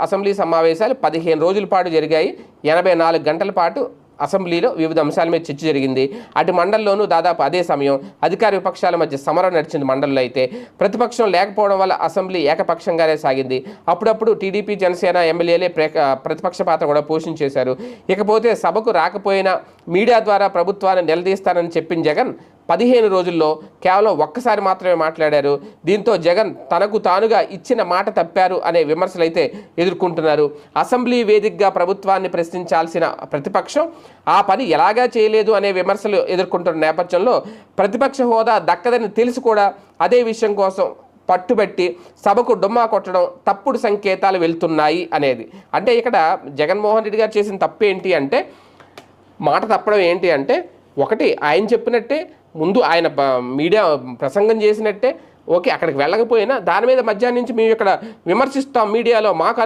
Assembly సమావేశాలు 15 రోజుల పాటు జరిగాయి. 84 గంటల పాటు అసెంబ్లీలో వివిధ అంశాల మీద చర్చ జరిగింది. అటు మండలిలోనూ దాదాపు అదే సమయం అధికార విపక్షాల మధ్య సమరం నడిచింది. మండలిలో అయితే ప్రతిపక్షం లేకపోవడం వల్ల అసెంబ్లీ ఏకపక్షంగానే సాగింది. అప్పుడప్పుడు టీడీపీ జనసేన ఎమ్మెల్యేలే ప్రతిపక్ష పాత్ర కూడా పోషించేశారు. ఇకపోతే సభకు రాకపోయినా మీడియా ద్వారా ప్రభుత్వాన్ని నిలదీస్తానని చెప్పిన జగన్ 15 రోజుల్లో కేవలం ఒక్కసారి మాత్రమే మాట్లాడారు. దీంతో జగన్ తనకు తానుగా ఇచ్చిన మాట తప్పారు అనే విమర్శలు అయితే ఎదుర్కొంటున్నారు. అసెంబ్లీ వేదికగా ప్రభుత్వాన్ని ప్రశ్నించాల్సిన ప్రతిపక్షం ఆ పని ఎలాగా చేయలేదు అనే విమర్శలు ఎదుర్కొంటున్న నేపథ్యంలో ప్రతిపక్ష హోదా దక్కదని తెలిసి కూడా అదే విషయం కోసం పట్టుబట్టి సభకు డుమ్మా కొట్టడం తప్పుడు సంకేతాలు వెళ్తున్నాయి అనేది. అంటే ఇక్కడ జగన్మోహన్ రెడ్డి గారు చేసిన తప్పు ఏంటి అంటే, మాట తప్పడం ఏంటి అంటే, ఒకటి ఆయన చెప్పినట్టే ముందు ఆయన మీడియా ప్రసంగం చేసినట్టే ఓకే, అక్కడికి వెళ్ళకపోయినా దాని మీద మధ్యాహ్నం నుంచి మేము ఇక్కడ విమర్శిస్తాం మీడియాలో మాకు